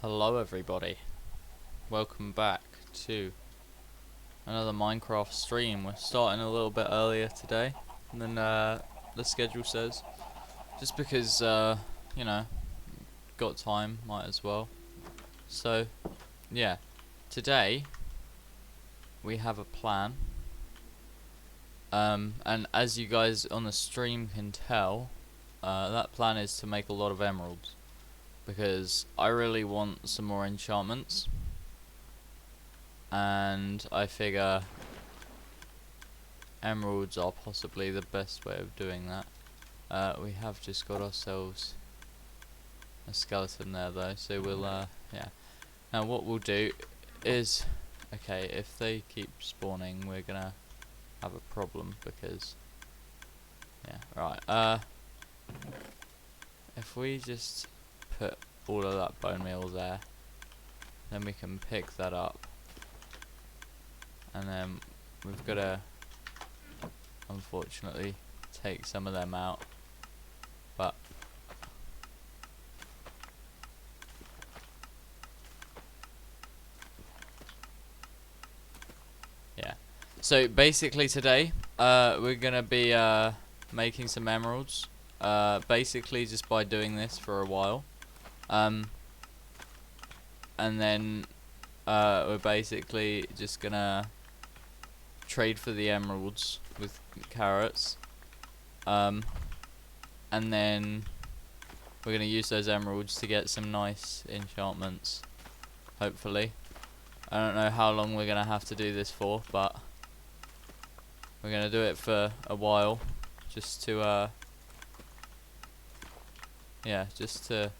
Hello everybody, welcome back to another Minecraft stream. We're starting a little bit earlier today than the schedule says, just because you know, got time, might as well. So yeah, today we have a plan, and as you guys on the stream can tell, that plan is to make a lot of emeralds, because I really want some more enchantments. And I figure emeralds are possibly the best way of doing that. We have just got ourselves a skeleton there though, so we'll yeah. Now what we'll do is, okay, if they keep spawning we're gonna have a problem, because yeah, right, if we just put all of that bone meal there, then we can pick that up, and then we've got to unfortunately take some of them out, but yeah. So basically today we're gonna be making some emeralds, basically just by doing this for a while, and then we're basically just gonna trade for the emeralds with carrots, and then we're gonna use those emeralds to get some nice enchantments, hopefully. I don't know how long we're gonna have to do this for, but we're gonna do it for a while, just to yeah, just to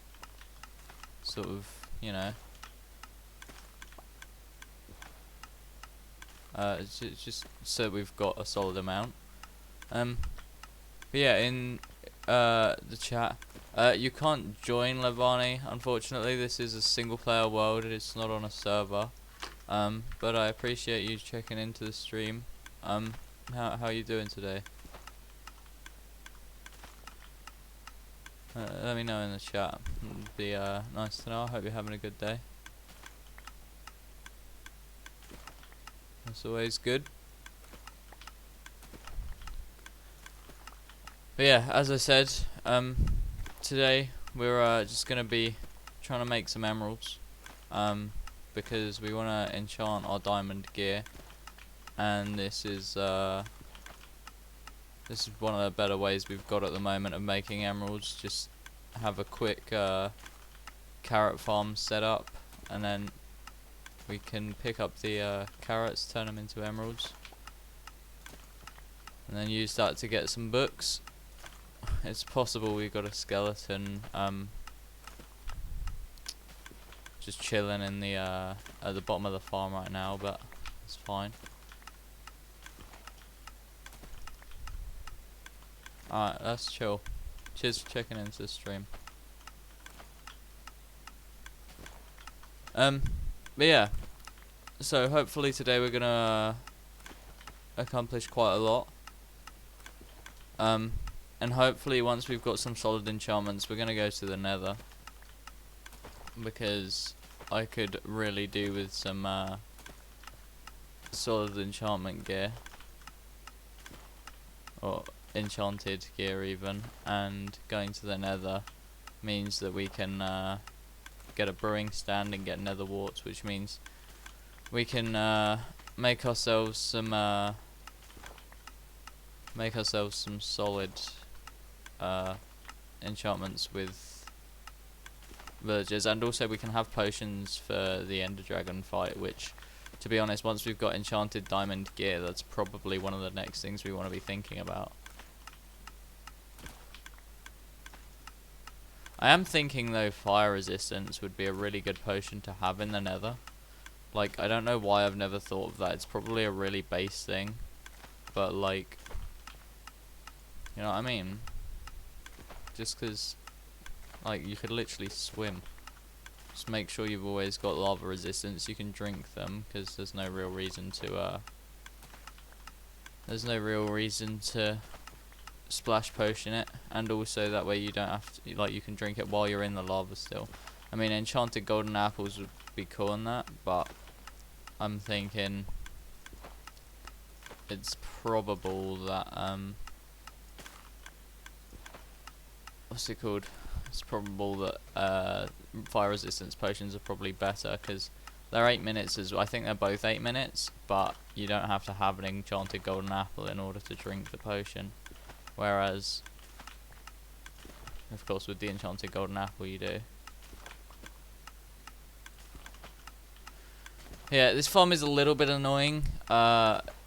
sort of, you know, just so we've got a solid amount. But yeah, in the chat, you can't join Levani, unfortunately. This is a single player world, it's not on a server. But I appreciate you checking into the stream. How you doing today? Let me know in the chat. It'd be nice to know. I hope you're having a good day. That's always good. But yeah, as I said, today we're just gonna be trying to make some emeralds, because we want to enchant our diamond gear, and this is one of the better ways we've got at the moment of making emeralds. Just have a quick carrot farm set up, and then we can pick up the carrots, turn them into emeralds, and then use that to get some books. It's possible we've got a skeleton just chilling in the at the bottom of the farm right now, but it's fine. Alright, that's chill. Cheers for checking into the stream. But yeah, so hopefully today we're gonna accomplish quite a lot. And hopefully once we've got some solid enchantments, we're gonna go to the Nether, because I could really do with some solid enchantment gear, or enchanted gear even, and going to the Nether means that we can get a brewing stand and get nether warts, which means we can make ourselves some solid enchantments with villagers, and also we can have potions for the Ender Dragon fight, which, to be honest, once we've got enchanted diamond gear, that's probably one of the next things we want to be thinking about. I am thinking though fire resistance would be a really good potion to have in the Nether. Like, I don't know why I've never thought of that. It's probably a really base thing, but like, you know what I mean? Just 'cause like you could literally swim. Just make sure you've always got lava resistance. You can drink them, because there's no real reason to splash potion it, and also that way you don't have to, like, you can drink it while you're in the lava still. I mean, enchanted golden apples would be cool in that, but I'm thinking it's probable that what's it called? It's probable that fire resistance potions are probably better because they're 8 minutes I think they're both 8 minutes, but you don't have to have an enchanted golden apple in order to drink the potion. Whereas, of course, with the enchanted golden apple you do. Yeah, this farm is a little bit annoying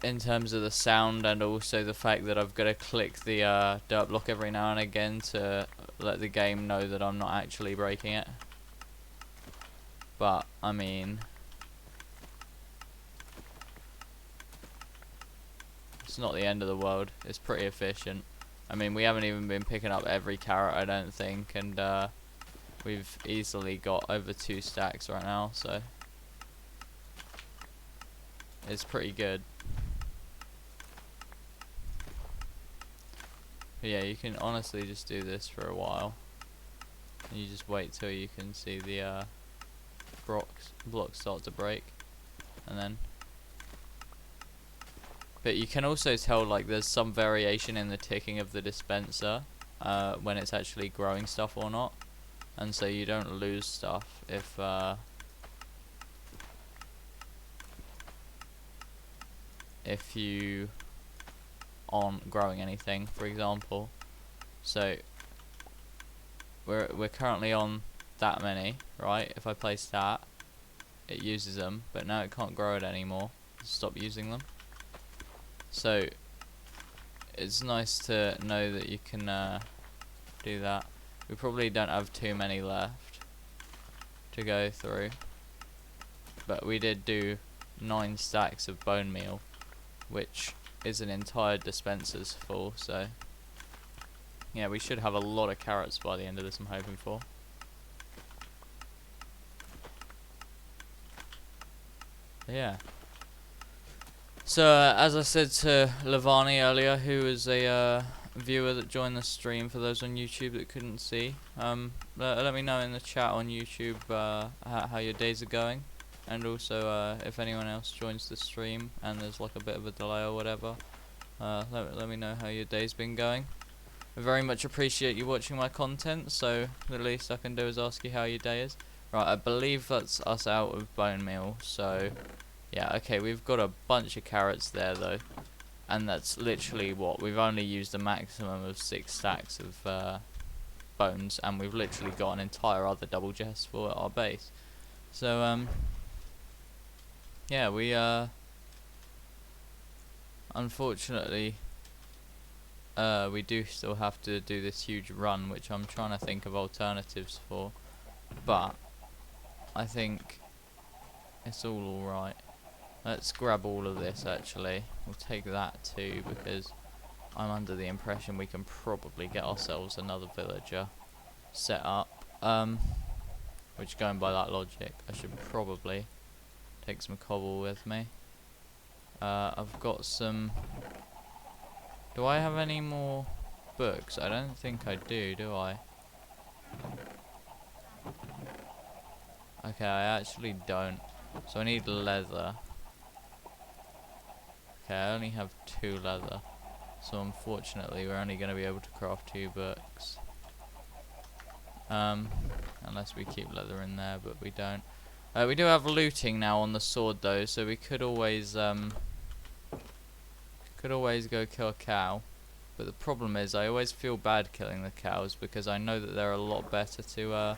in terms of the sound and also the fact that I've got to click the dirt block every now and again to let the game know that I'm not actually breaking it. But, I mean, it's not the end of the world. It's pretty efficient. I mean, we haven't even been picking up every carrot, I don't think, and we've easily got over 2 stacks right now, so it's pretty good. But yeah, you can honestly just do this for a while. And you just wait till you can see the blocks start to break, and then. But you can also tell like there's some variation in the ticking of the dispenser when it's actually growing stuff or not, and so you don't lose stuff if you aren't growing anything, for example. So we're currently on that many, right? If I place that, it uses them, but now it can't grow it anymore. Stop using them. So it's nice to know that you can do that. We probably don't have too many left to go through, but we did do 9 stacks of bone meal, which is an entire dispenser's full, so yeah, we should have a lot of carrots by the end of this, I'm hoping for. Yeah. So, as I said to Lavani earlier, who is a viewer that joined the stream, for those on YouTube that couldn't see, let me know in the chat on YouTube how your days are going, and also if anyone else joins the stream and there's like a bit of a delay or whatever, let me know how your day's been going. I very much appreciate you watching my content, so the least I can do is ask you how your day is. Right, I believe that's us out of bone meal, so yeah, okay, we've got a bunch of carrots there though, and that's literally what, we've only used a maximum of 6 stacks of bones, and we've literally got an entire other double chest for our base. So yeah, we unfortunately we do still have to do this huge run, which I'm trying to think of alternatives for, but I think it's all alright. Let's grab all of this actually. We'll take that too, because I'm under the impression we can probably get ourselves another villager set up. Which, going by that logic, I should probably take some cobble with me. I've got some. Do I have any more books? I don't think I do I? Okay, I actually don't. So I need leather. Okay, I only have 2 leather. So unfortunately we're only going to be able to craft 2 books. Unless we keep leather in there, but we don't. We do have looting now on the sword though, so we could always go kill a cow. But the problem is I always feel bad killing the cows because I know that they're a lot better to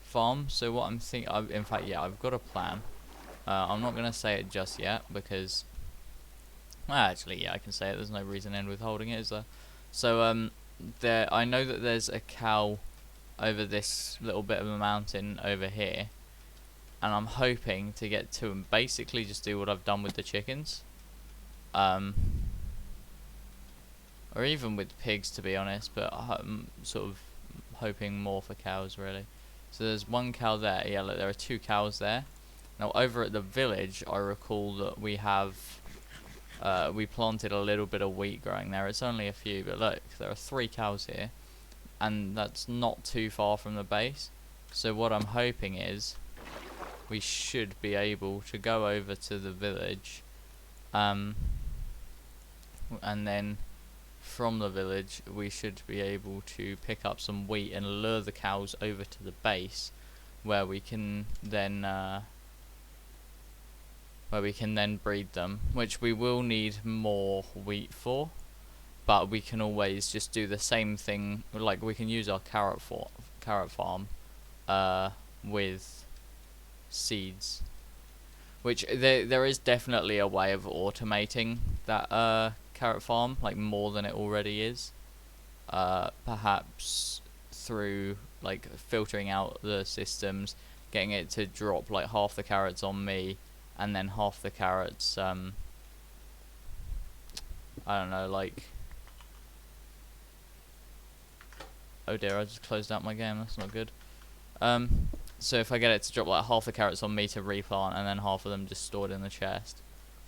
farm. So what I'm thinking, in fact, yeah, I've got a plan. I'm not going to say it just yet because, well, actually, yeah, I can say it. There's no reason in withholding it, is there? So I know that there's a cow over this little bit of a mountain over here, and I'm hoping to get to and basically just do what I've done with the chickens, or even with pigs, to be honest, but I'm sort of hoping more for cows, really. So there's 1 cow there. Yeah, look, there are 2 cows there. Now over at the village, I recall that we have we planted a little bit of wheat growing there. It's only a few, but look, there are 3 cows here, and that's not too far from the base. So what I'm hoping is we should be able to go over to the village, and then from the village we should be able to pick up some wheat and lure the cows over to the base, where we can then breed them, which we will need more wheat for, but we can always just do the same thing. Like, we can use our carrot farm with seeds, which there is definitely a way of automating that carrot farm, like more than it already is, perhaps through like filtering out the systems, getting it to drop like half the carrots on me and then half the carrots I don't know, like, oh dear, I just closed out my game, that's not good. So if I get it to drop like half the carrots on me to replant and then half of them just stored in the chest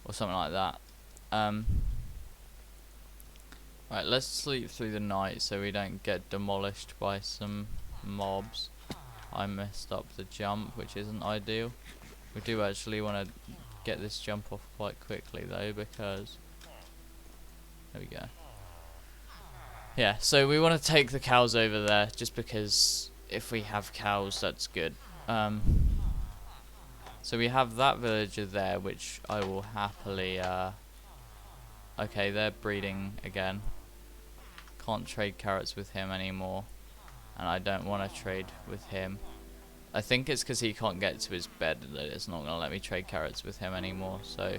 or something like that. Right, let's sleep through the night so we don't get demolished by some mobs. I messed up the jump, which isn't ideal. We do actually want to get this jump off quite quickly though, because there we go. Yeah, so we want to take the cows over there just because if we have cows, that's good. So we have that villager there, which I will happily okay, they're breeding again. Can't trade carrots with him anymore, and I don't want to trade with him. I think it's because he can't get to his bed that it's not going to let me trade carrots with him anymore, so...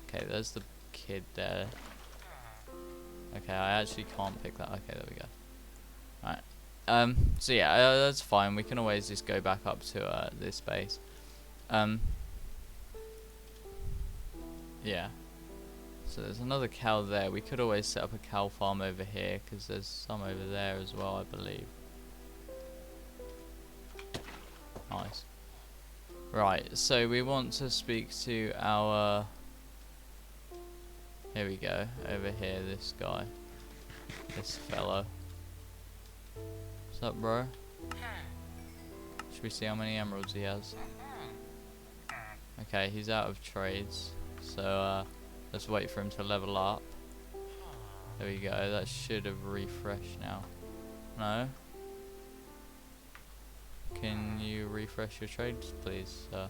Okay, there's the kid there. Okay, I actually can't pick that. Okay, there we go. Alright. So yeah, that's fine. We can always just go back up to this base. Yeah. So there's another cow there. We could always set up a cow farm over here, because there's some over there as well, I believe. Nice. Right, so we want to speak to our... Here we go, over here, this guy. This fellow. What's up, bro? Should we see how many emeralds he has? Okay, he's out of trades, so let's wait for him to level up. There we go, that should have refreshed now. No? Can you refresh your trades, please, sir?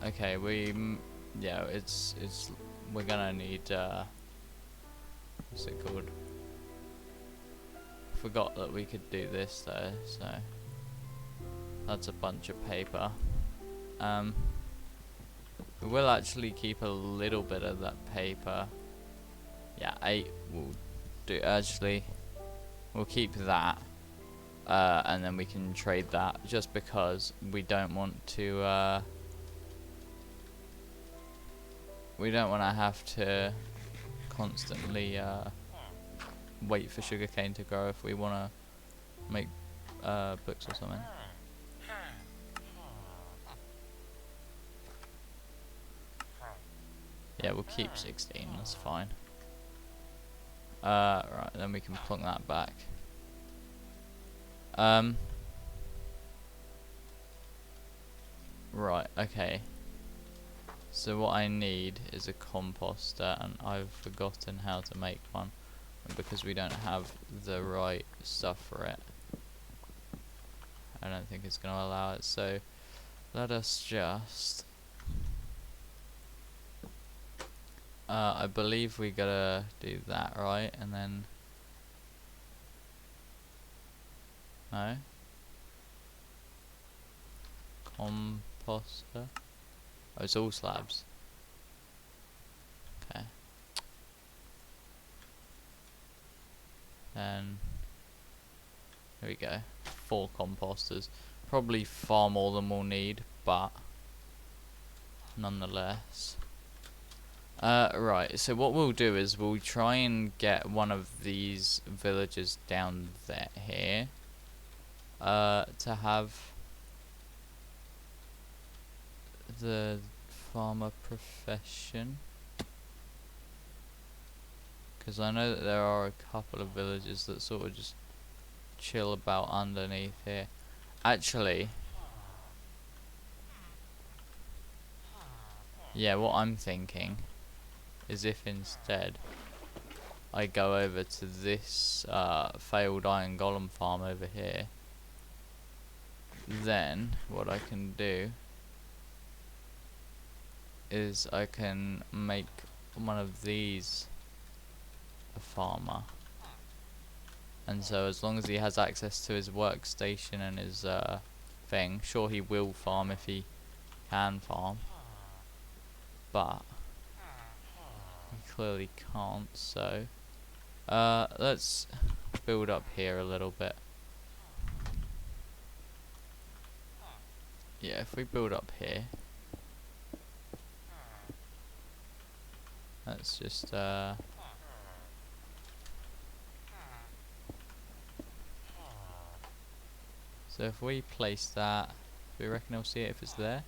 Okay, yeah, it's we're gonna need what's it called? Forgot that we could do this though, so that's a bunch of paper. We will actually keep a little bit of that paper. Yeah, 8 will do. Actually, we'll keep that, and then we can trade that, just because we don't want to. We don't want to have to constantly wait for sugarcane to grow if we want to make books or something. Yeah, we'll keep 16, that's fine. Right, then we can plunk that back. Right, okay. So what I need is a composter, and I've forgotten how to make one because we don't have the right stuff for it. I don't think it's going to allow it, so let us just... I believe we gotta do that, right? And then... No? Composter? Oh, it's all slabs. Okay. And here we go. 4 composters. Probably far more than we'll need, but nonetheless. Right, so what we'll do is we'll try and get one of these villagers down there here to have the farmer profession, because I know that there are a couple of villagers that sort of just chill about underneath here. Actually, yeah, what I'm thinking is if instead I go over to this failed iron golem farm over here, then what I can do is I can make one of these a farmer, and so as long as he has access to his workstation and his thing, sure, he will farm if he can farm, but he clearly can't. So let's build up here a little bit. Yeah, if we build up here, let's just so if we place that, do we reckon he'll see it if it's there?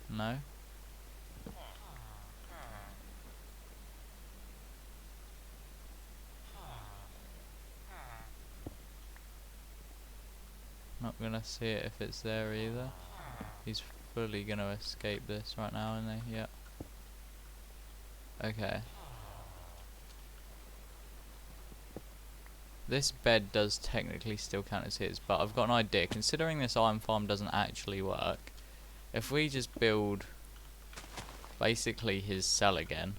No? Not gonna see it if it's there either. He's fully gonna escape this right now, isn't he? Yep. Okay. This bed does technically still count as his, but I've got an idea. Considering this iron farm doesn't actually work, if we just build basically his cell again,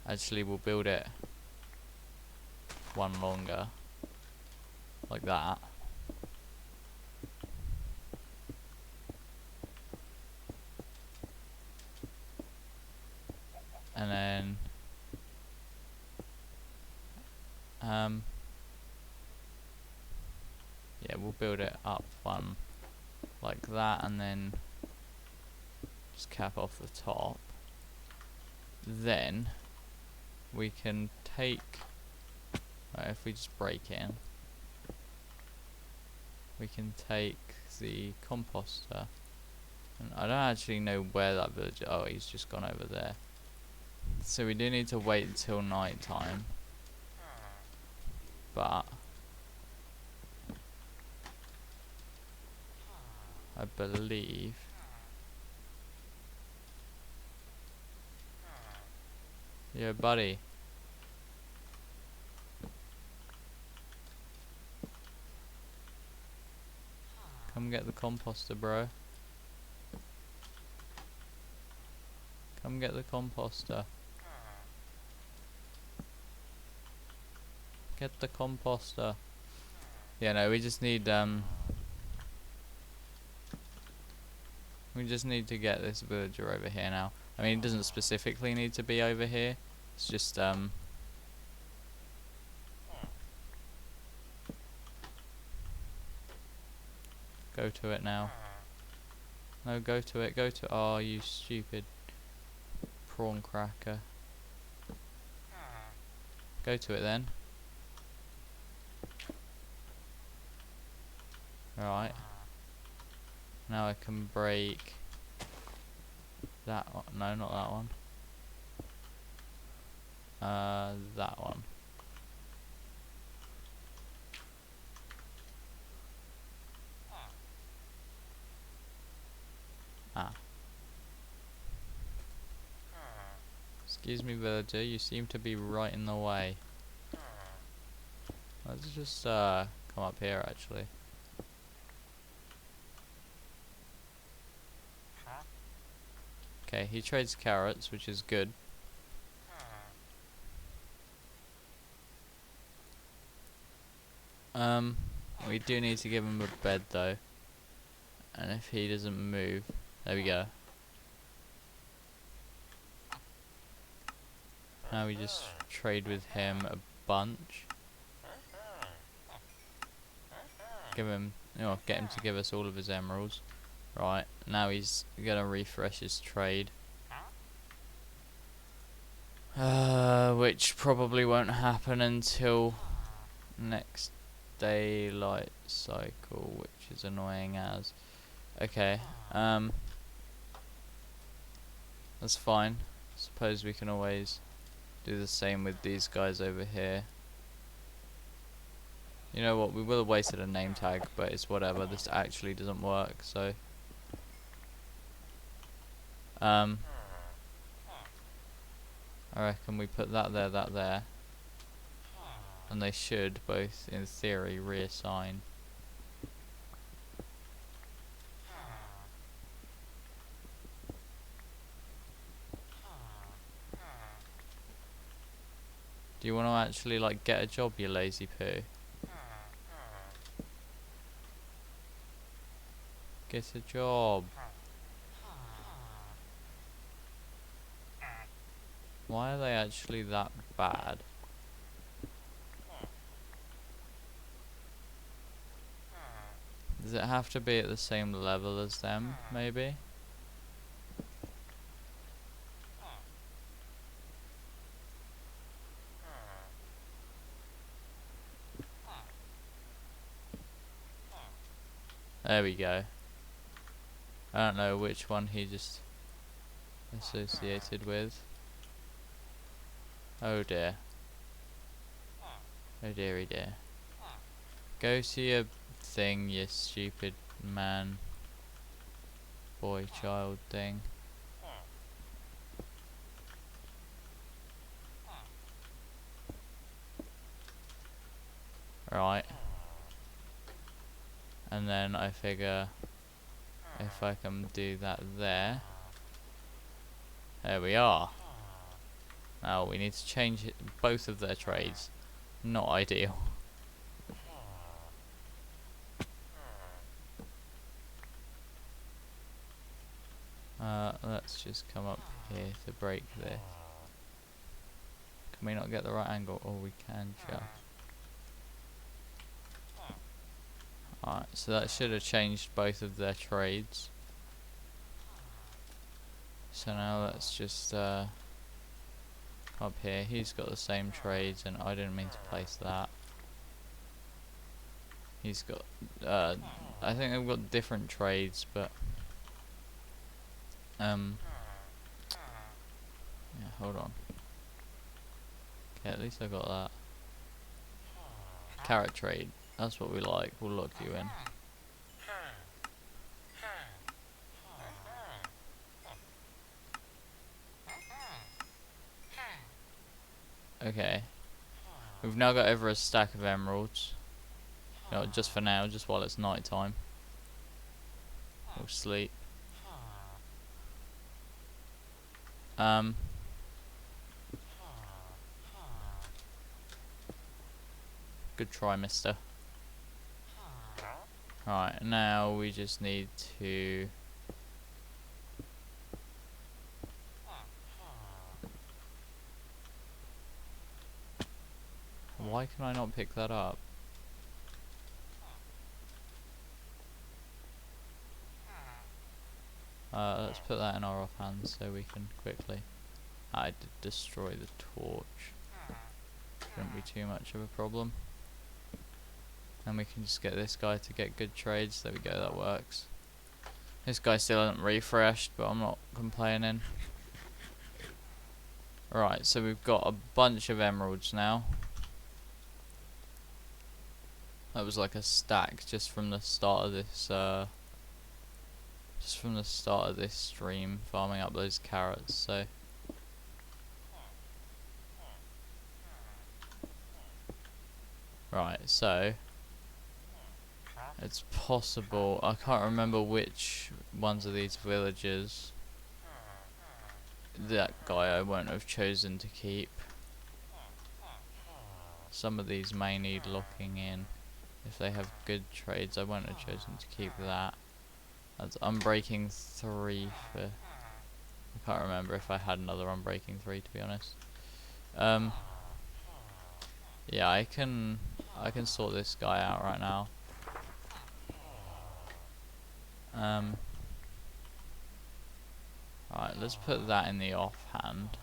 actually we'll build it one longer, like that. And then yeah, we'll build it up one like that, and then just cap off the top. Then we can take, right, if we just break in, we can take the composter, and I don't actually know where that villager, oh, he's just gone over there. So we do need to wait until night time, but I believe yo buddy, come get the composter, bro. Come get the composter. Get the composter. Yeah, no, we just need to get this villager over here now. I mean, it doesn't specifically need to be over here. It's just go to it now. No, go to it, go to, oh, you stupid prawn cracker. Go to it then. Right. Now I can break that one. No, not that one. That one. Ah. Excuse me, villager, you seem to be right in the way. Let's just come up here actually. Okay, he trades carrots, which is good. We do need to give him a bed though. And if he doesn't move, there we go. Now we just trade with him a bunch. Give him, get him to give us all of his emeralds. Right, now he's gonna refresh his trade. Which probably won't happen until next daylight cycle, which is annoying as. Okay, that's fine. suppose we can always do the same with these guys over here. You know what, we will have wasted a name tag, but it's whatever, this actually doesn't work, so I reckon we put that there, and they should both, in theory, reassign. Do you want to actually, like, get a job, you lazy poo? Get a job. Why are they actually that bad? Does it have to be at the same level as them, maybe? There we go. I don't know which one he just associated with. Oh dear. Oh dearie dear. Go to your thing, you stupid man. Boy, child thing. Right. And then I figure if I can do that there. There we are. Now we need to change both of their trades. Not ideal. Let's just come up here to break this. Can we not get the right angle? Or we can just. Alright, so that should have changed both of their trades. So now let's just up here. He's got the same trades, and I didn't mean to place that. He's got I think they've got different trades, but yeah, hold on. Okay, at least I got that. Carrot trade. That's what we like. We'll lock you in. Okay. We've now got over a stack of emeralds. You know, just for now, just while it's night time. We'll sleep. Good try, mister. Right, now we just need to... Why can I not pick that up? Let's put that in our offhand so we can quickly... I did destroy the torch. Shouldn't be too much of a problem. And we can just get this guy to get good trades. There we go, that works. This guy still hasn't refreshed, but I'm not complaining. Right, so we've got a bunch of emeralds now. That was like a stack just from the start of this stream, farming up those carrots, so right, so it's possible, I can't remember which ones of these villagers that guy I won't have chosen to keep. Some of these may need locking in. If they have good trades, I won't have chosen to keep that. That's Unbreaking 3 for... I can't remember if I had another Unbreaking 3, to be honest. Yeah, I can sort this guy out right now. Alright, let's put that in the offhand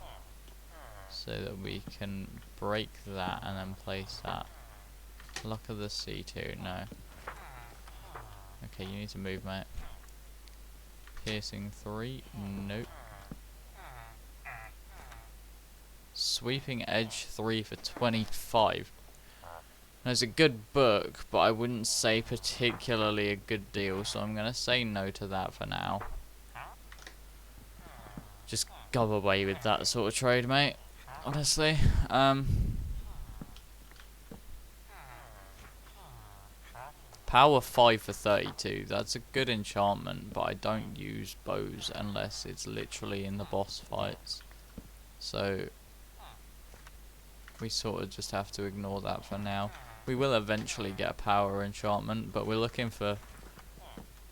so that we can break that and then place that. Luck of the C2, no. Okay, you need to move, mate. Piercing 3, nope. Sweeping Edge 3 for 25. Now, it's a good book, but I wouldn't say particularly a good deal, so I'm going to say no to that for now. Just go away with that sort of trade, mate. Honestly. Power 5 for 32. That's a good enchantment, but I don't use bows unless it's literally in the boss fights. So we sort of just have to ignore that for now. We will eventually get a power enchantment, but we're looking for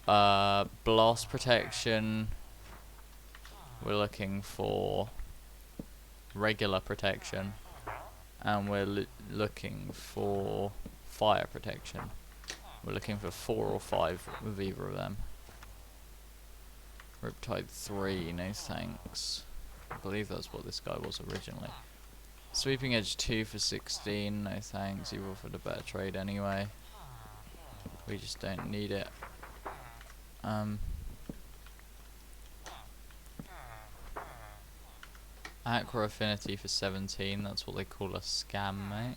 blast protection. We're looking for regular protection, and we're looking for fire protection. We're looking for 4 or 5 with either of them. Riptide 3, no thanks. I believe that's what this guy was originally. Sweeping Edge 2 for 16, no thanks. You offered a better trade anyway. We just don't need it. Aqua Affinity for 17, that's what they call a scam, mate.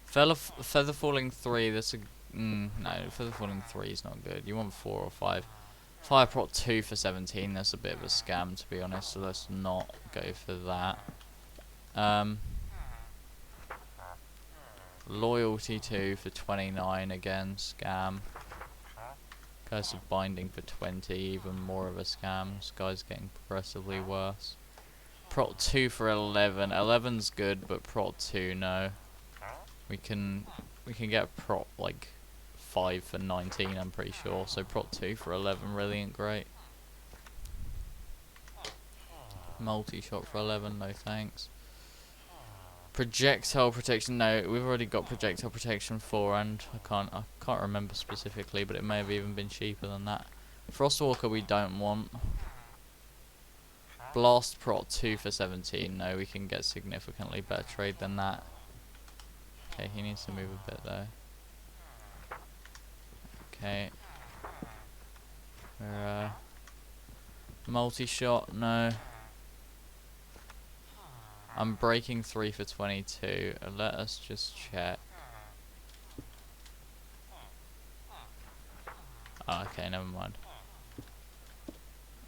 Feather Falling 3, that's a... no, Feather Falling 3 is not good. You want 4 or 5. Fire Prot 2 for 17, that's a bit of a scam, to be honest, so let's not go for that. Loyalty 2 for 29, again, scam. Curse of Binding for 20, even more of a scam. This guy's getting progressively worse. Prot 2 for 11. 11's good, but Prot 2, no. We can get Prot like 5 for 19, I'm pretty sure. So Prot 2 for 11 really ain't great. Multi-shot for 11, no thanks. Projectile protection, no, we've already got projectile protection 4, and I can't remember specifically, but it may have even been cheaper than that. Frostwalker we don't want. Blast Prot 2 for 17, no, we can get significantly better trade than that. Okay, he needs to move a bit though. Okay. We're multi-shot, no. I'm breaking 3 for 22. Let us just check. Oh, okay, never mind.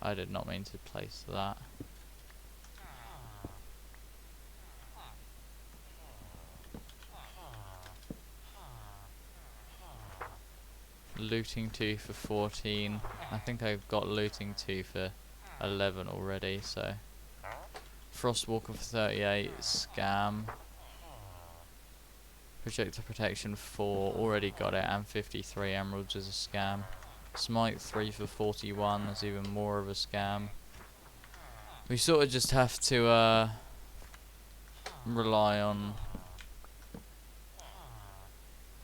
I did not mean to place that. Looting 2 for 14. I think I've got looting 2 for 11 already, so... Frostwalker for 38, scam. Projector Protection 4, already got it, and 53 emeralds is a scam. Smite 3 for 41, that's even more of a scam. We sort of just have to rely on...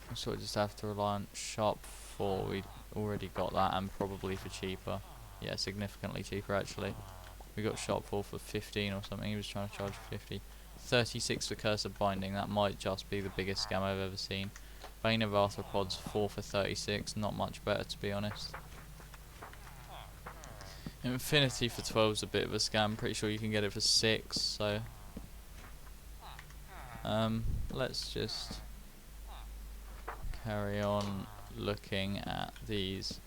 We sort of just have to rely on Sharp 4, we already got that, and probably for cheaper. Yeah, significantly cheaper actually. We got Sharp 4 for 15 or something, he was trying to charge 50. 36 for Curse of Binding, that might just be the biggest scam I've ever seen. Bane of Arthropods 4 for 36, not much better to be honest. Infinity for 12 is a bit of a scam, pretty sure you can get it for 6, so... let's just carry on looking at these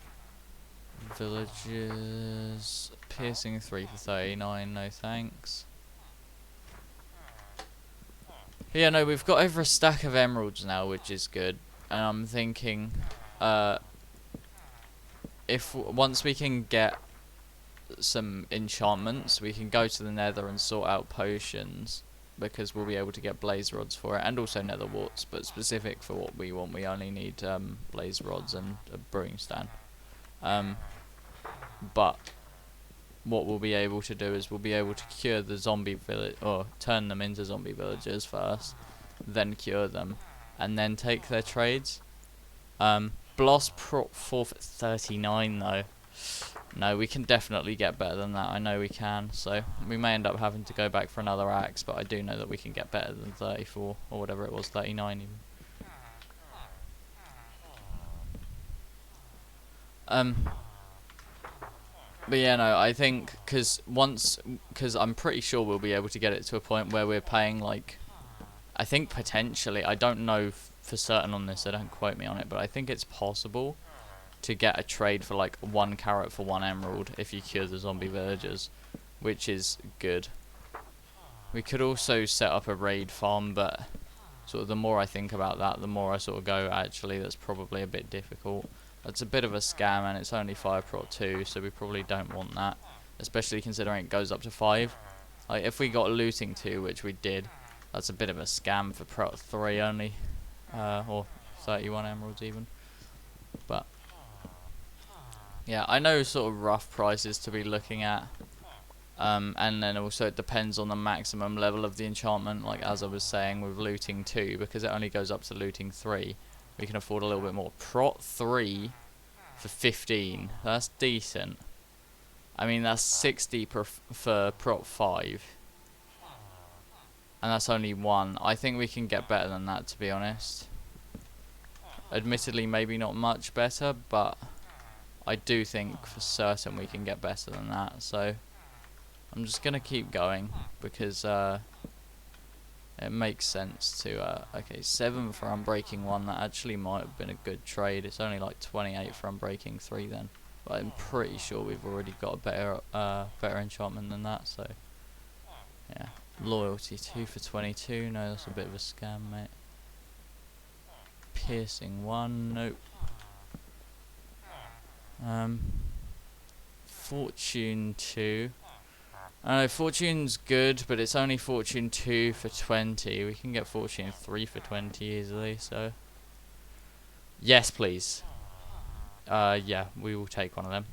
villages. Piercing 3 for 39, no thanks. But yeah, no, we've got over a stack of emeralds now, which is good. And I'm thinking, once we can get some enchantments, we can go to the Nether and sort out potions, because we'll be able to get blaze rods for it, and also nether warts. But specific for what we want, we only need blaze rods and a brewing stand. But what we'll be able to do is we'll be able to cure the zombie village, or turn them into zombie villagers first, then cure them, and then take their trades. Blast Prot 4 for 39 though. No, we can definitely get better than that. I know we can, so we may end up having to go back for another axe, but I do know that we can get better than 34, or whatever it was, 39 even. But yeah, no, I think because I'm pretty sure we'll be able to get it to a point where we're paying like, I think potentially, I don't know for certain on this, so don't quote me on it, but I think it's possible to get a trade for like 1 carrot for 1 emerald if you cure the zombie villagers, which is good. We could also set up a raid farm, but sort of the more I think about that, the more I sort of go, actually, that's probably a bit difficult. That's a bit of a scam, and it's only 5 prot 2, so we probably don't want that, especially considering it goes up to 5. Like, if we got looting 2, which we did, that's a bit of a scam for prot 3 only, or 31 emeralds even. But yeah, I know sort of rough prices to be looking at. And then also it depends on the maximum level of the enchantment, like as I was saying with looting 2, because it only goes up to looting 3. We can afford a little bit more. Prot 3 for 15, that's decent. I mean, that's 60 for prot 5. And that's only 1. I think we can get better than that, to be honest. Admittedly, maybe not much better, but I do think for certain we can get better than that, so I'm just going to keep going, because it makes sense to, okay, 7 for Unbreaking 1, that actually might have been a good trade. It's only like 28 for Unbreaking 3 then, but I'm pretty sure we've already got a better enchantment than that, so, yeah. Loyalty 2 for 22, no, that's a bit of a scam, mate. Piercing 1, nope. Fortune 2. I know, Fortune's good, but it's only Fortune 2 for 20. We can get Fortune 3 for 20 easily, so... Yes, please. Yeah, we will take one of them.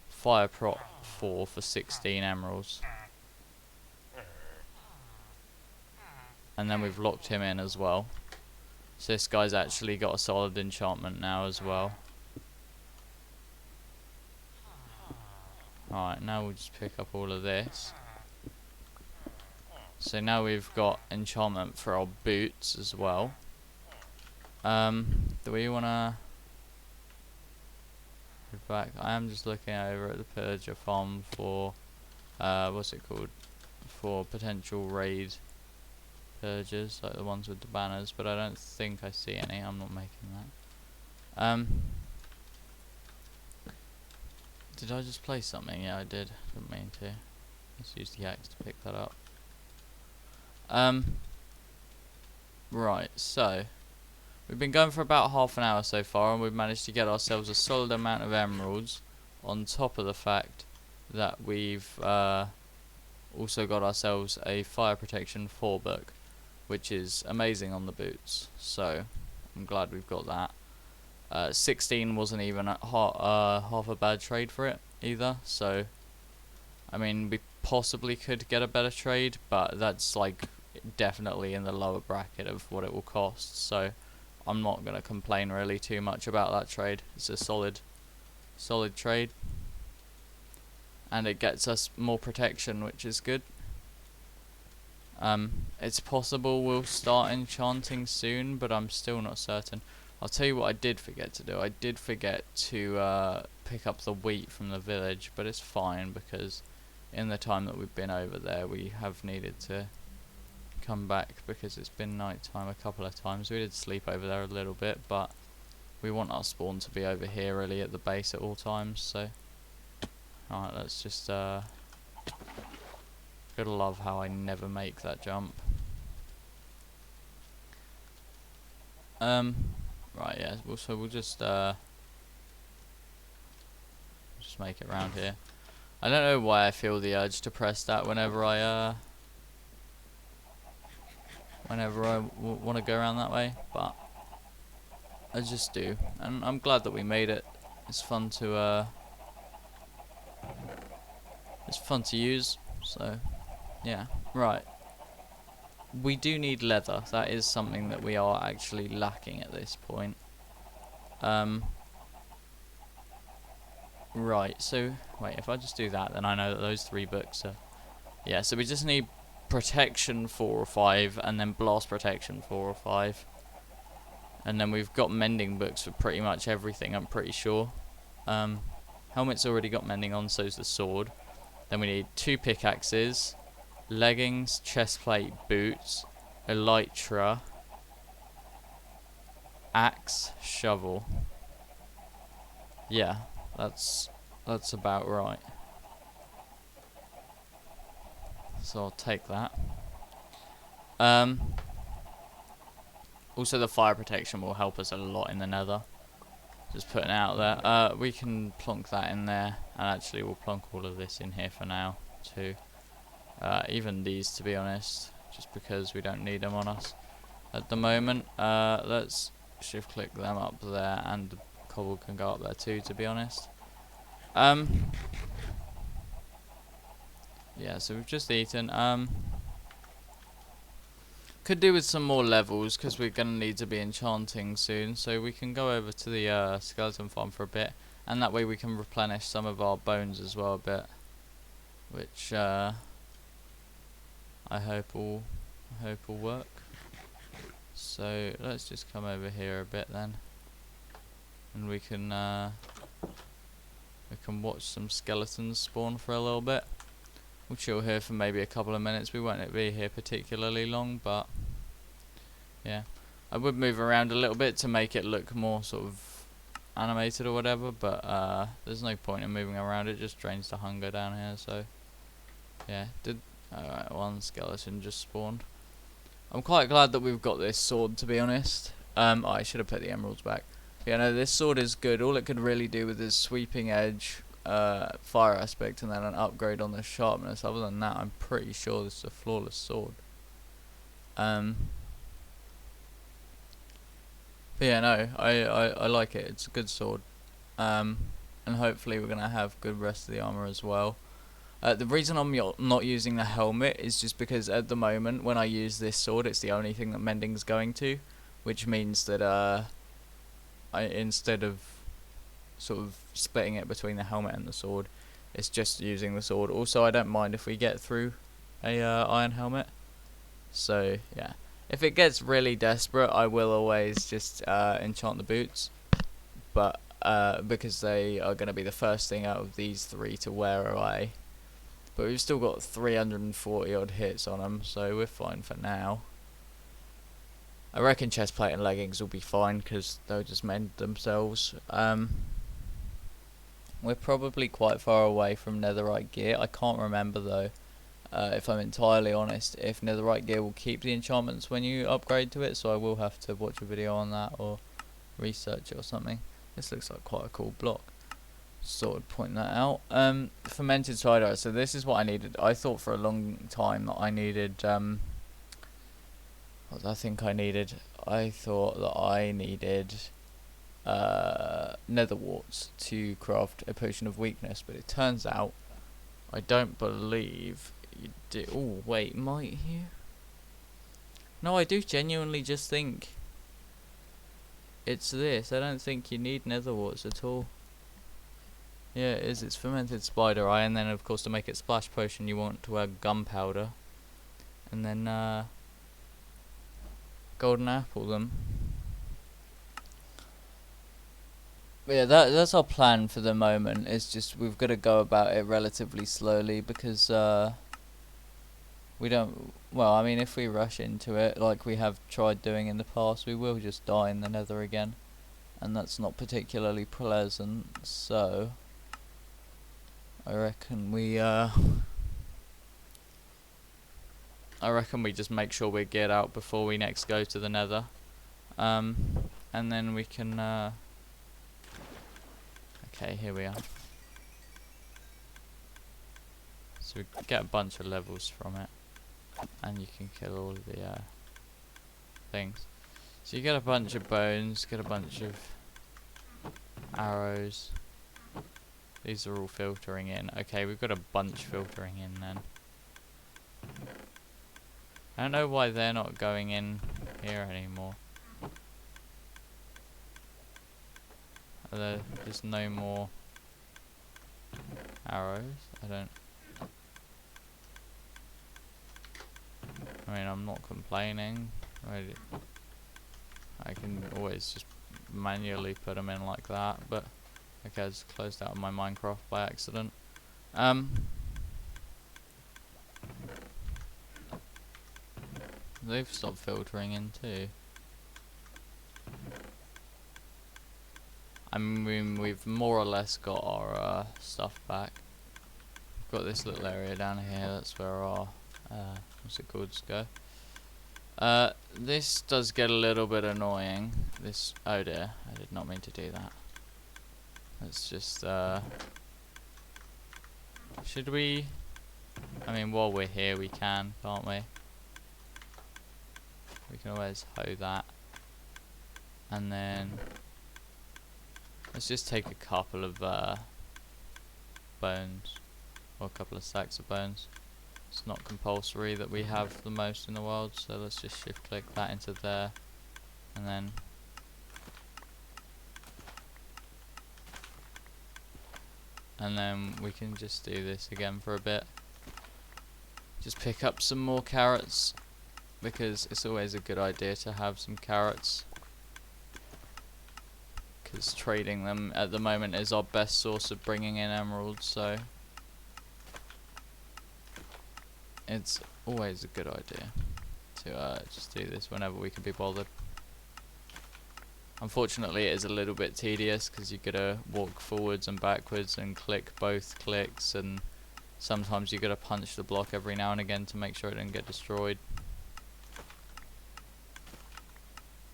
Fire prot 4 for 16 emeralds. And then we've locked him in as well. So this guy's actually got a solid enchantment now as well. Alright, now we'll just pick up all of this. So now we've got enchantment for our boots as well. Do we wanna go back? I am just looking over at the pillager farm for what's it called? For potential raid pillagers, like the ones with the banners, but I don't think I see any. I'm not making that. Did I just place something? Yeah, I did. Didn't mean to. Let's use the axe to pick that up. Right, so we've been going for about half an hour so far, and we've managed to get ourselves a solid amount of emeralds, on top of the fact that we've also got ourselves a fire protection 4 book, which is amazing on the boots, so I'm glad we've got that. 16 wasn't even half a bad trade for it either, so I mean, we possibly could get a better trade, but that's like definitely in the lower bracket of what it will cost, so I'm not going to complain really too much about that trade. It's a solid trade, and it gets us more protection, which is good. It's possible we'll start enchanting soon, but I'm still not certain. I'll tell you what I did forget to do. I did forget to pick up the wheat from the village, but it's fine, because in the time that we've been over there we have needed to come back because it's been night time a couple of times. We did sleep over there a little bit, but we want our spawn to be over here really at the base at all times, so alright, let's just gotta love how I never make that jump. Right, yeah, so we'll just make it round here. I don't know why I feel the urge to press that whenever I want to go around that way, but I just do, and I'm glad that we made it. It's fun to use, so yeah. Right, we do need leather. That is something that we are actually lacking at this point. Right, so wait, if I just do that, then I know that those 3 books are, yeah, so we just need protection 4 or 5, and then blast protection 4 or 5, and then we've got mending books for pretty much everything, I'm pretty sure. Helmet's already got mending on, so's the sword. Then we need 2 pickaxes, leggings, chest plate, boots, elytra, axe, shovel. Yeah, that's about right. So I'll take that. Also the fire protection will help us a lot in the nether. Just putting it out there. We can plonk that in there, and actually we'll plonk all of this in here for now too. Even these, to be honest, just because we don't need them on us at the moment. Let's shift click them up there, and the cobble can go up there too, to be honest. Yeah, so we've just eaten. Could do with some more levels, because we're going to need to be enchanting soon. So we can go over to the skeleton farm for a bit, and that way we can replenish some of our bones as well a bit, which I hope will work. So let's just come over here a bit then, and we can watch some skeletons spawn for a little bit. We'll chill here for maybe a couple of minutes. We won't be here particularly long, but yeah, I would move around a little bit to make it look more sort of animated or whatever, but there's no point in moving around. It just drains the hunger down here. So yeah, alright, one skeleton just spawned. I'm quite glad that we've got this sword, to be honest. I should have put the emeralds back. Yeah, no, this sword is good. All it could really do with is sweeping edge, fire aspect, and then an upgrade on the sharpness. Other than that, I'm pretty sure this is a flawless sword. But yeah, no, I like it. It's a good sword. And hopefully we're gonna have good rest of the armor as well. The reason I'm not using the helmet is just because at the moment when I use this sword, it's the only thing that mending's going to, which means that instead of sort of splitting it between the helmet and the sword, it's just using the sword. Also, I don't mind if we get through a iron helmet. So yeah, if it gets really desperate, I will always just enchant the boots, but because they are going to be the first thing out of these 3 to wear away. But we've still got 340 odd hits on them, so we're fine for now. I reckon chestplate and leggings will be fine because they'll just mend themselves. We're probably quite far away from netherite gear. I can't remember though, if I'm entirely honest, if netherite gear will keep the enchantments when you upgrade to it, so I will have to watch a video on that or research it or something. This looks like quite a cool block. Sort of point that out. Fermented cider. So this is what I needed. I thought for a long time that I needed what did I think I needed? I thought that I needed nether warts to craft a potion of weakness, but it turns out I don't believe you do. Oh wait, might you? No, I do genuinely just think it's this. I don't think you need nether warts at all. Yeah, it is. It's fermented spider eye, and then of course to make it splash potion you want to add gunpowder, and then golden apple them. But yeah, that's our plan for the moment. It's just we've got to go about it relatively slowly because we don't. Well, I mean, if we rush into it like we have tried doing in the past, we will just die in the nether again, and that's not particularly pleasant. So I reckon we just make sure we get out before we next go to the nether, and then we can okay, here we are. So we get a bunch of levels from it, and you can kill all of the things. So you get a bunch of bones, get a bunch of arrows. These are all filtering in. Okay, we've got a bunch filtering in then. I don't know why they're not going in here anymore. There's no more arrows. I mean, I'm not complaining. I can always just manually put them in like that, but Okay, I just closed out my Minecraft by accident. They've stopped filtering in too. I mean, we've more or less got our stuff back. We've got this little area down here, that's where our, what's it called, go. This does get a little bit annoying. This, oh dear, I did not mean to do that. Let's just, should we, I mean, while we're here we can, can't we? We can always hoe that. And then, let's just take a couple of, bones. Or a couple of stacks of bones. It's not compulsory that we have the most in the world, so let's just shift click that into there. And then we can just do this again for a bit. Just pick up some more carrots, because it's always a good idea to have some carrots, because trading them at the moment is our best source of bringing in emeralds, so it's always a good idea to just do this whenever we can be bothered. Unfortunately it is a little bit tedious because you gotta walk forwards and backwards and click both clicks, and sometimes you gotta punch the block every now and again to make sure it doesn't get destroyed.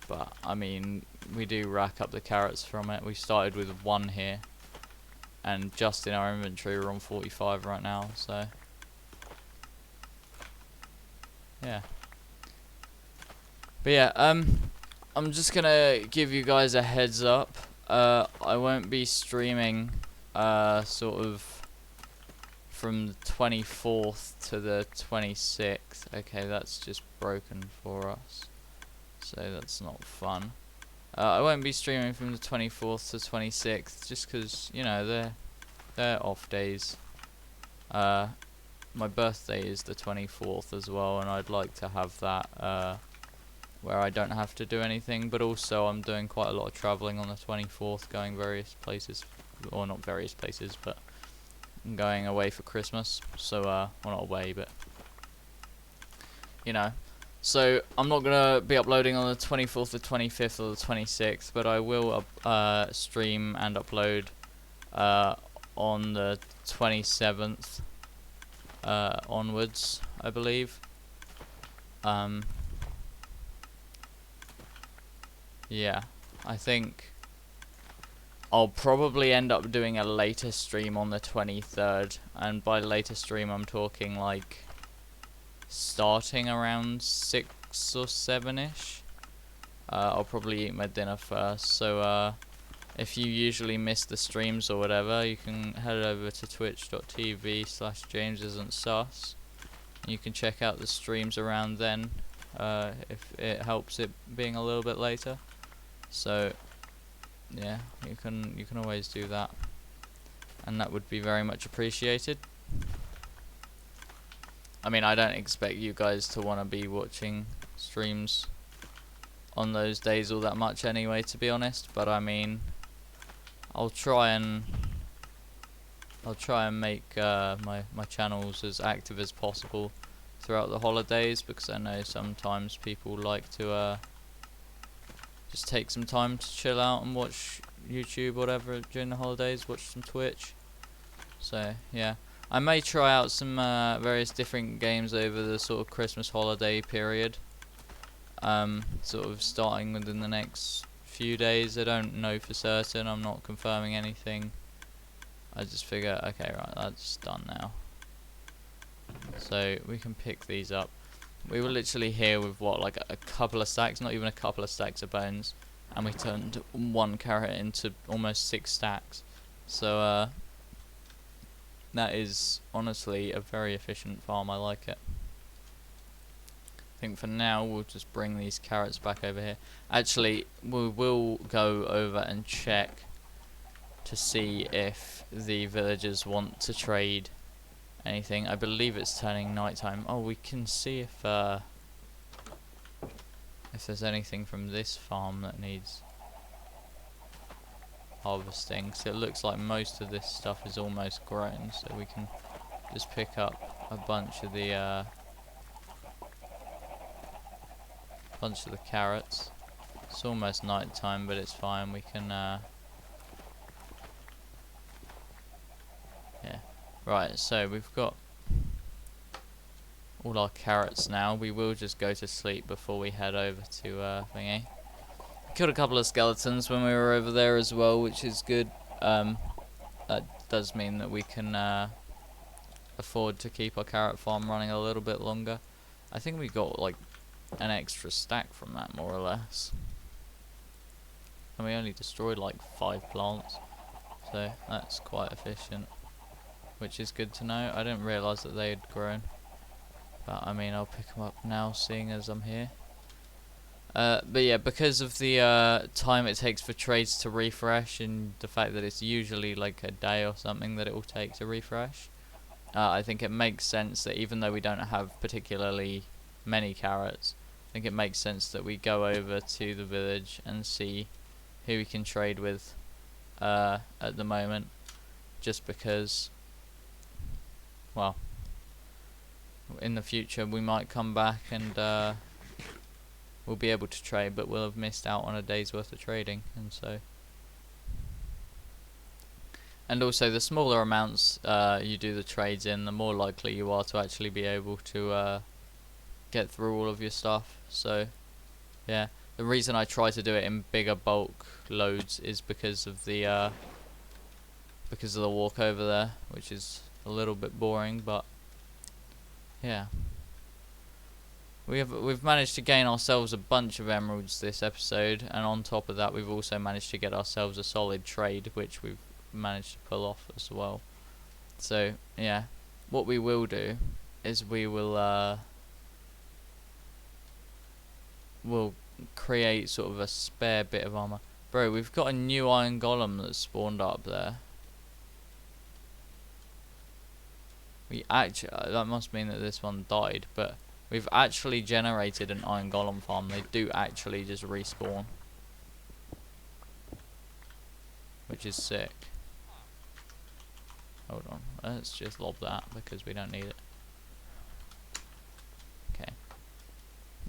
But I mean, we do rack up the carrots from it. We started with 1 here, and just in our inventory we're on 45 right now, so yeah. But yeah, I'm just gonna give you guys a heads up. I won't be streaming sort of from the 24th to the 26th. Okay, that's just broken for us, so that's not fun. I won't be streaming from the 24th to 26th just because, you know, they're off days. My birthday is the 24th as well, and I'd like to have that where I don't have to do anything, but also I'm doing quite a lot of travelling on the 24th, going various places, or not various places, but I'm going away for Christmas, so, well, not away, but, you know, so I'm not going to be uploading on the 24th, the 25th, or the 26th, but I will stream and upload on the 27th onwards, I believe. Yeah, I think I'll probably end up doing a later stream on the 23rd, and by later stream I'm talking like starting around 6 or 7ish. I'll probably eat my dinner first, so if you usually miss the streams or whatever, you can head over to twitch.tv/JamesIsn'tSus. You can check out the streams around then, if it helps it being a little bit later. So yeah, you can always do that, and that would be very much appreciated. I mean, I don't expect you guys to want to be watching streams on those days all that much anyway, to be honest, but I mean, I'll try and make my channels as active as possible throughout the holidays, because I know sometimes people like to just take some time to chill out and watch YouTube or whatever during the holidays, watch some Twitch. So yeah, I may try out some various different games over the sort of Christmas holiday period, sort of starting within the next few days. I don't know for certain, I'm not confirming anything. I just figure, okay, right, that's done now, so we can pick these up. We were literally here with what, like a couple of stacks, not even a couple of stacks of bones, and we turned 1 carrot into almost 6 stacks. So that is honestly a very efficient farm. I like it. I think for now we'll just bring these carrots back over here. Actually, we will go over and check to see if the villagers want to trade anything. I believe it's turning nighttime. Oh, we can see if there's anything from this farm that needs harvesting, so it looks like most of this stuff is almost grown, so we can just pick up a bunch of the carrots. It's almost night time, but it's fine. We can yeah. Right, so we've got all our carrots now. We will just go to sleep before we head over to thingy. Killed a couple of skeletons when we were over there as well, which is good. That does mean that we can afford to keep our carrot farm running a little bit longer. I think we got like an extra stack from that, more or less. And we only destroyed like 5 plants, so that's quite efficient, which is good to know. I didn't realise that they had grown, but I mean, I'll pick them up now, seeing as I'm here. But yeah, because of the time it takes for trades to refresh, and the fact that it's usually like a day or something that it will take to refresh, I think it makes sense that even though we don't have particularly many carrots, I think it makes sense that we go over to the village and see who we can trade with at the moment, just because, well, in the future we might come back and we'll be able to trade, but we'll have missed out on a day's worth of trading, and also the smaller amounts you do the trades in, the more likely you are to actually be able to get through all of your stuff. So yeah, the reason I try to do it in bigger bulk loads is because of the walk over there, which is a little bit boring, but yeah. We've managed to gain ourselves a bunch of emeralds this episode, and on top of that we've also managed to get ourselves a solid trade, which we've managed to pull off as well. So yeah, what we will do is we'll create sort of a spare bit of armor. Bro, we've got a new iron golem that's spawned up there. We actually, that must mean that this one died, but we've actually generated an iron golem farm. They do actually just respawn, which is sick. Hold on, let's just lob that because we don't need it. Okay.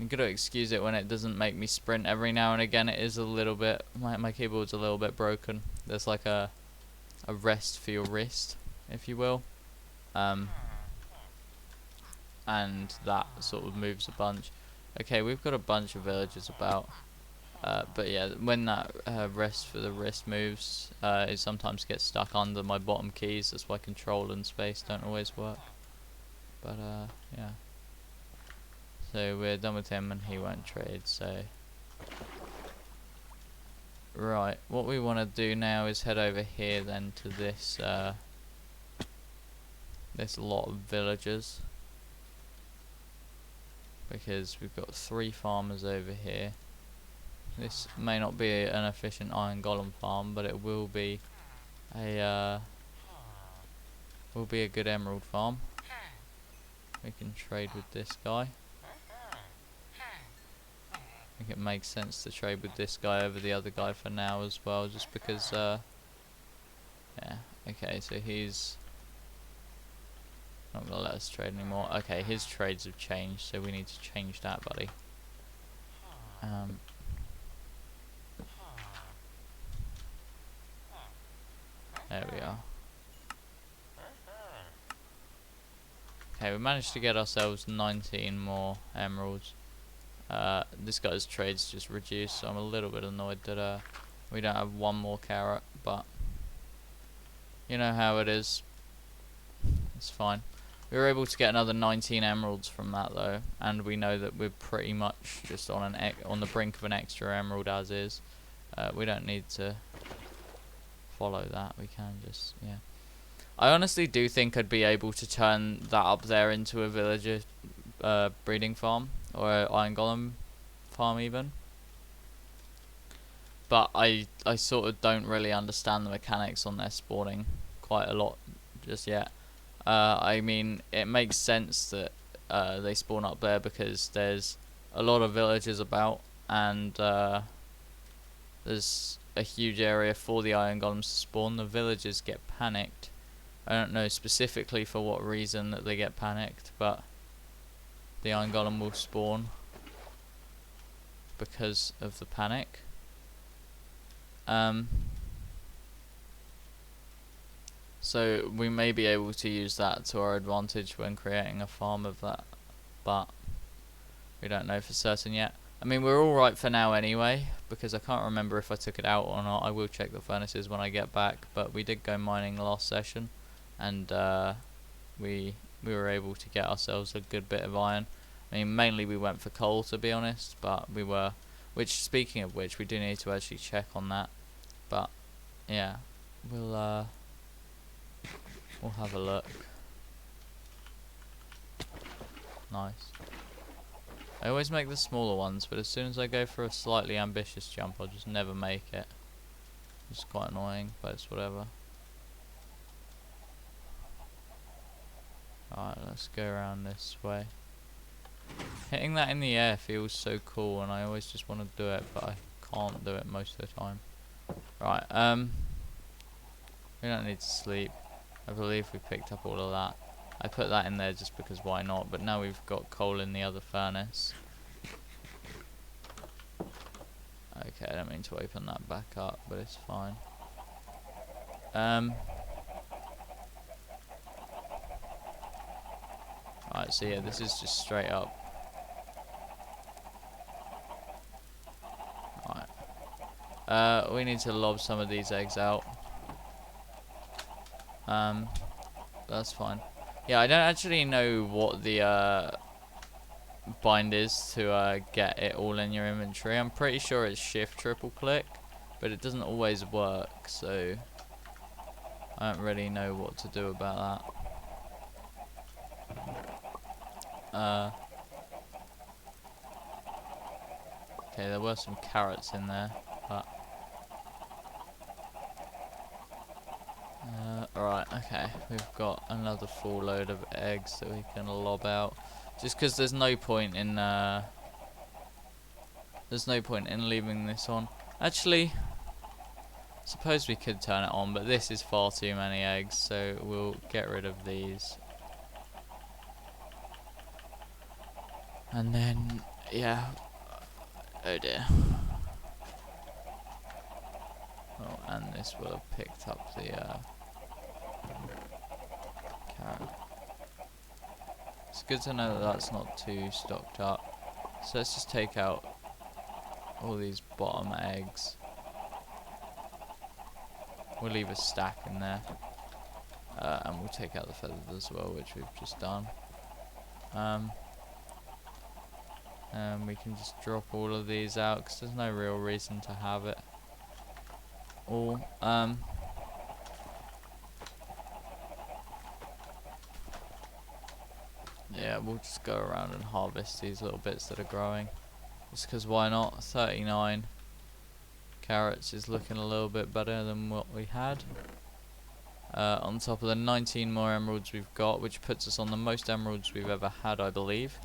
I'm gonna excuse it when it doesn't make me sprint every now and again. It is a little bit, my keyboard's a little bit broken. There's like a rest for your wrist, if you will. And that sort of moves a bunch. Okay, we've got a bunch of villagers about. But yeah, when that rest for the wrist moves, it sometimes gets stuck under my bottom keys. That's why control and space don't always work. But yeah. So we're done with him and he won't trade, so. Right, what we want to do now is head over here then to this this lot of villagers, because we've got 3 farmers over here. This may not be an efficient iron golem farm, but it will be a good emerald farm. We can trade with this guy. I think it makes sense to trade with this guy over the other guy for now as well, just because yeah, okay, so he's not gonna let us trade anymore. Okay, his trades have changed, so we need to change that, buddy. There we are. Okay, we managed to get ourselves 19 more emeralds. This guy's trades just reduced, so I'm a little bit annoyed that we don't have 1 more carrot, but you know how it is. It's fine. We were able to get another 19 emeralds from that though, and we know that we're pretty much just on the brink of an extra emerald as is. We don't need to follow that. We can just, yeah. I honestly do think I'd be able to turn that up there into a villager breeding farm, or an iron golem farm even. But I sort of don't really understand the mechanics on their spawning quite a lot just yet. I mean, it makes sense that they spawn up there because there's a lot of villagers about, and there's a huge area for the iron golems to spawn, the villagers get panicked. I don't know specifically for what reason that they get panicked, but the iron golem will spawn because of the panic. So we may be able to use that to our advantage when creating a farm of that, but we don't know for certain yet. I mean, we're alright for now anyway, because I can't remember if I took it out or not. I will check the furnaces when I get back, but we did go mining last session, and we were able to get ourselves a good bit of iron. I mean, mainly we went for coal, to be honest, but we were, which, speaking of which, we do need to actually check on that, but yeah, we'll have a look. Nice. I always make the smaller ones, but as soon as I go for a slightly ambitious jump, I'll just never make it. It's quite annoying, but it's whatever. Alright, let's go around this way. Hitting that in the air feels so cool, and I always just want to do it, but I can't do it most of the time. Right, we don't need to sleep. I believe we picked up all of that. I put that in there just because why not, but now we've got coal in the other furnace. Okay, I don't mean to open that back up, but it's fine. Alright, so yeah, this is just straight up. Alright. We need to lob some of these eggs out. That's fine. Yeah, I don't actually know what the bind is to get it all in your inventory. I'm pretty sure it's shift triple click, but it doesn't always work, so I don't really know what to do about that. Okay, there were some carrots in there, but alright, okay, we've got another full load of eggs that we can lob out. Just because there's no point in leaving this on. Actually, suppose we could turn it on, but this is far too many eggs, so we'll get rid of these. And then, yeah. Oh dear. Oh, and this will have picked up the carrot. It's good to know that that's not too stocked up. So let's just take out all these bottom eggs. We'll leave a stack in there. And we'll take out the feathers as well, which we've just done. And we can just drop all of these out, because there's no real reason to have it all. Yeah, we'll just go around and harvest these little bits that are growing. Just because why not? 39 carrots is looking a little bit better than what we had. On top of the 19 more emeralds we've got, which puts us on the most emeralds we've ever had, I believe.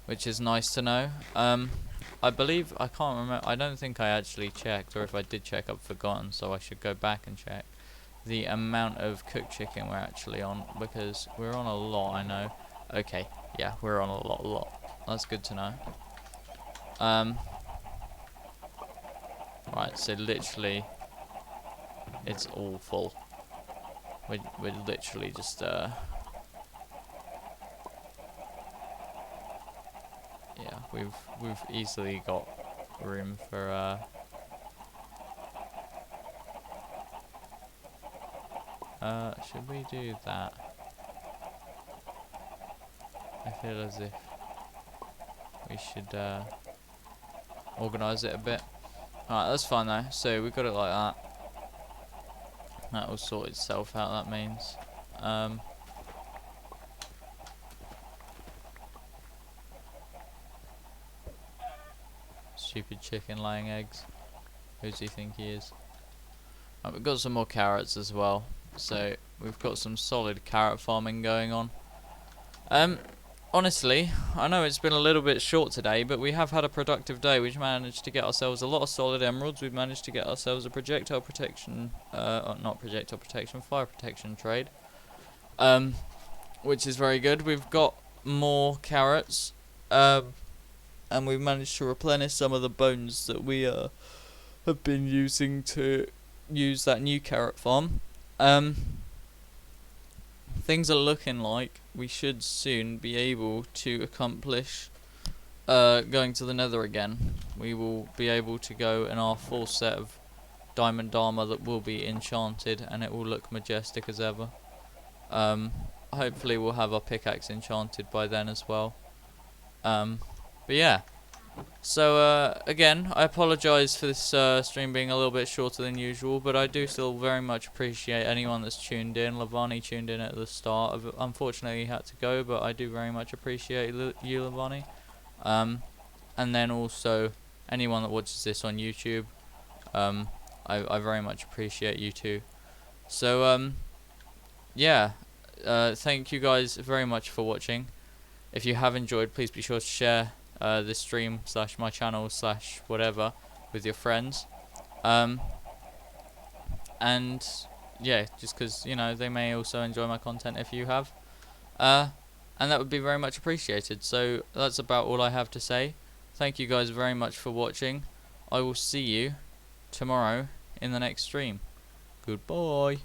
Which is nice to know. I believe, I can't remember, I don't think I actually checked, or if I did check, I've forgotten, so I should go back and check the amount of cooked chicken we're actually on, because we're on a lot, I know. Okay, yeah, we're on a lot. That's good to know. Right, so literally, it's all full. We're literally just, yeah, we've easily got room for, should we do that? I feel as if we should organise it a bit. Alright, that's fine though. So we got it like that. That will sort itself out, that means. Stupid chicken laying eggs. Who does he think he is? Right, we've got some more carrots as well. So we've got some solid carrot farming going on. honestly, I know it's been a little bit short today, but we have had a productive day. We've managed to get ourselves a lot of solid emeralds. We've managed to get ourselves a projectile protection, not projectile protection, fire protection trade, which is very good. We've got more carrots, and we've managed to replenish some of the bones that we have been using to use that new carrot farm. Things are looking like we should soon be able to accomplish going to the Nether again. We will be able to go in our full set of diamond armor that will be enchanted, and it will look majestic as ever. Hopefully we'll have our pickaxe enchanted by then as well. But yeah. So again, I apologise for this stream being a little bit shorter than usual, but I do still very much appreciate anyone that's tuned in. Lavani tuned in at the start. Unfortunately, he had to go, but I do very much appreciate you, Lavani. And then also anyone that watches this on YouTube. I very much appreciate you too. So yeah, thank you guys very much for watching. If you have enjoyed, please be sure to share this stream / my channel / whatever with your friends, and yeah, just because, you know, they may also enjoy my content if you have, and that would be very much appreciated. So that's about all I have to say. Thank you guys very much for watching. I will see you tomorrow in the next stream. Goodbye.